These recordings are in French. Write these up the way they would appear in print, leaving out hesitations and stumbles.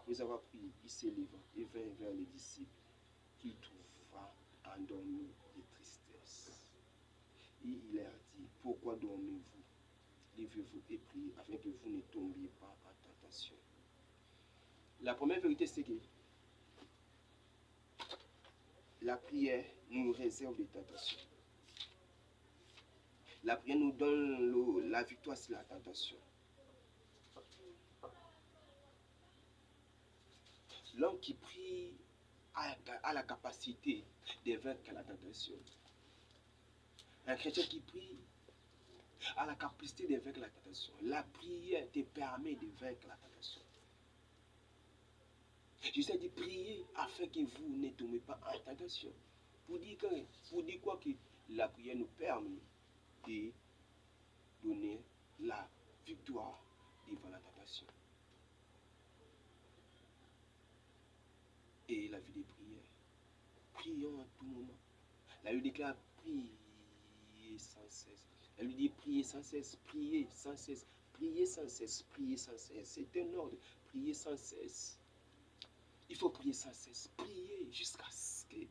Après avoir prié, il s'éleva et vint vers les disciples qu'il trouva endormis de tristesse. Et il leur dit, pourquoi dormez-vous? Levez-vous et priez afin que vous ne tombiez pas en tentation. La première vérité, c'est que la prière nous réserve des tentations. La prière nous donne la victoire sur la tentation. L'homme qui prie a la capacité de vaincre la tentation. Un chrétien qui prie a la capacité de vaincre la tentation. La prière te permet de vaincre la tentation. Jésus dit prier afin que vous ne tombez pas en tentation. Pour dire quoi que la prière nous permet de donner la victoire devant la tentation. Et la vie de prière. Prions à tout moment. La Bible déclare prier sans cesse. Elle lui dit prier sans cesse, prier sans cesse, prier sans cesse, prier sans cesse. C'est un ordre. Prier sans cesse. Il faut prier sans cesse. Prier jusqu'à ce que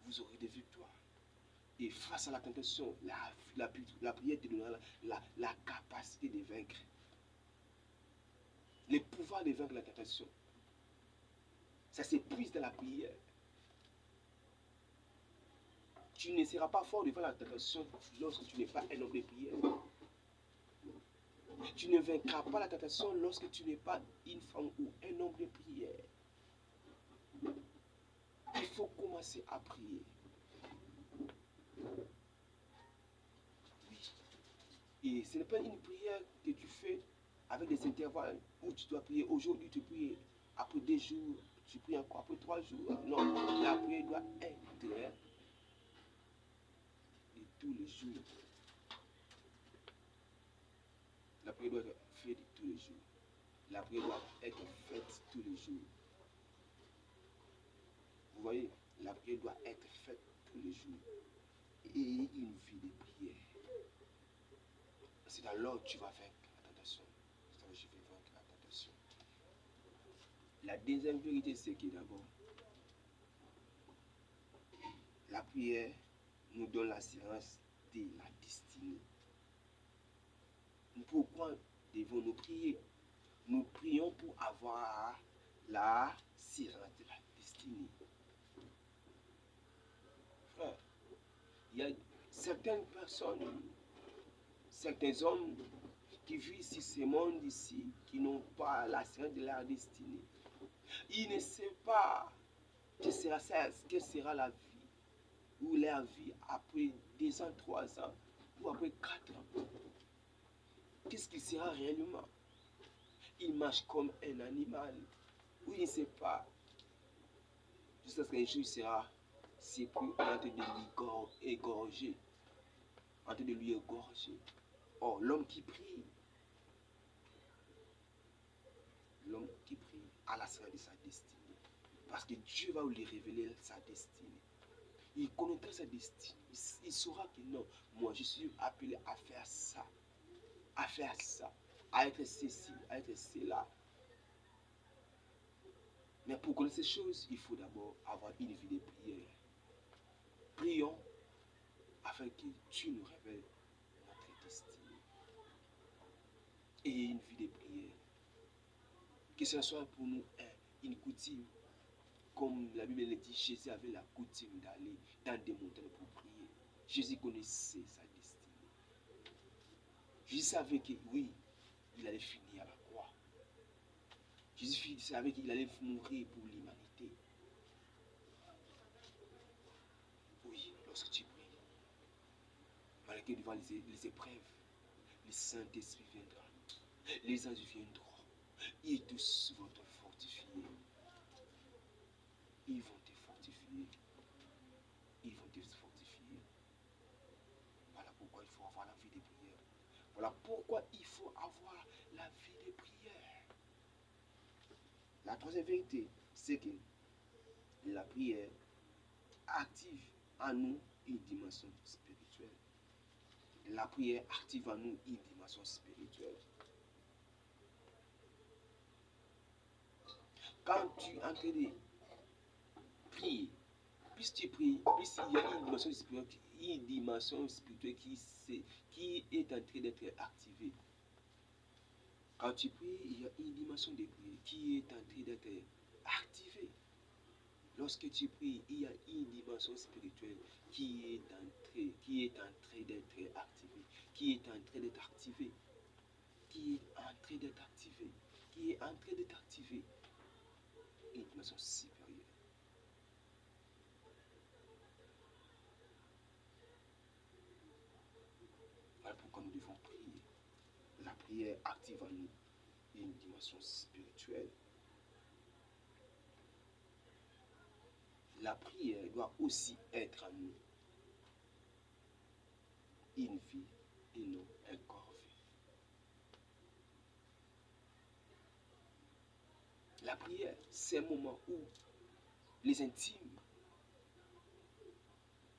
vous aurez des victoires. Et face à la tentation, la prière te donnera la capacité de vaincre. Le pouvoir de vaincre la tentation. Ça s'épuise dans la prière. Tu ne seras pas fort devant la tentation lorsque tu n'es pas un homme de prière. Tu ne vaincras pas la tentation lorsque tu n'es pas une femme ou un homme de prière. Il faut commencer à prier. Oui. Et ce n'est pas une prière que tu fais avec des intervalles où tu dois prier. Aujourd'hui, tu pries après 2 jours, tu pries encore après 3 jours. Non, la prière doit être de tous les jours. La prière doit être faite tous les jours. La prière doit être faite tous les jours. Vous voyez, la prière doit être faite tous les jours. Et une vie de prière. C'est alors que tu vas vaincre la tentation. C'est alors que je vais vaincre la tentation. La deuxième vérité, c'est que d'abord, la prière nous donne l'assurance de la destinée. Pourquoi devons-nous prier? Nous prions pour avoir l'assurance de la destinée. Frère, il y a certaines personnes, certains hommes qui vivent sur ce monde ici, qui n'ont pas l'assurance de leur destinée. Ils ne savent pas que sera la vie, ou leur vie après 2 ans, 3 ans, ou après 4 ans. Qu'est-ce qu'il sera réellement? Il marche comme un animal, ou il ne sait pas. Jusqu'à ce qu'un jour il sera séparé en train de lui égorger. En train de lui égorger. Or, l'homme qui prie a la séance de sa destinée. Parce que Dieu va lui révéler sa destinée. Il connaîtra sa destinée. Il saura que non, moi je suis appelé à faire ça. À être ceci, à être cela. Mais pour connaître ces choses, il faut d'abord avoir une vie de prière. Prions afin que Dieu nous révèle notre destinée. Et une vie de prière. Que ce soit pour nous une coutume. Comme la Bible le dit, Jésus avait la coutume d'aller dans des montagnes pour prier. Jésus connaissait sa destinée. Jésus savait que oui, il allait finir à la croix. Jésus savait qu'il allait mourir pour l'humanité. Oui, lorsque tu pries, malgré devant les épreuves, le Saint-Esprit viendra. Les anges viendront. Ils tous vont te fortifier. Ils vont te fortifier. Ils vont te fortifier. Voilà pourquoi il faut avoir la vie de prière. Voilà pourquoi il faut avoir la vie de prière. La troisième vérité, c'est que la prière active en nous une dimension spirituelle. La prière active en nous une dimension spirituelle. quand tu es en train de prier, plus tu pries, plus il y a une dimension spirituelle qui est en train d'être activée. Quand tu pries, il y a une dimension de prière qui est en train d'être activée. Lorsque tu pries, il y a une dimension spirituelle qui est en train d'être activée, qui est en train d'être activée, qui est en train d'être activée, qui est en train d'être activée. Une dimension supérieure. Voilà pourquoi nous devons prier. La prière active en nous une dimension spirituelle. La prière doit aussi être en nous une vie et non un corps vide. La prière, c'est un moment où les intimes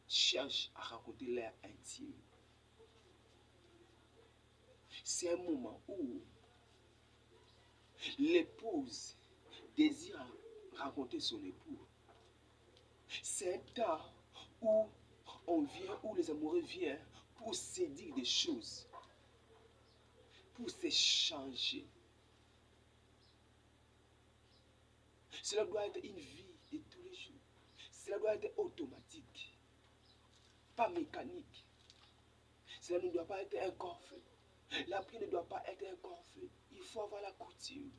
cherchent à raconter leur intime. C'est un moment où l'épouse désire raconter son époux. C'est un temps où où les amoureux viennent pour se dire des choses, pour s'échanger. Cela doit être une vie de tous les jours. Cela doit être automatique, pas mécanique. Cela ne doit pas être un corps fait. La prière ne doit pas être un corps fait. Il faut avoir la coutume.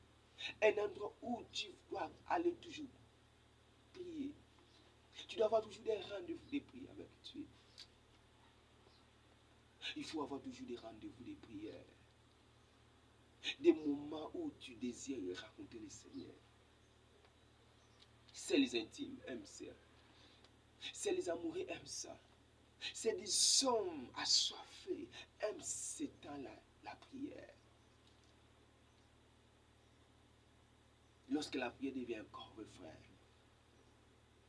Un endroit où tu dois aller toujours prier. Tu dois avoir toujours des rendez-vous de prière avec Dieu. Il faut avoir toujours des rendez-vous de prière. Des moments où tu désires raconter le Seigneur. C'est les intimes aiment ça. C'est les amoureux aiment ça. C'est des hommes assoiffés aiment ce temps-là, la prière. Lorsque la prière devient un corps, frère,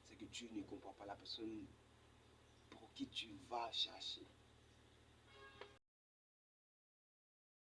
c'est que tu ne comprends pas la personne pour qui tu vas chercher.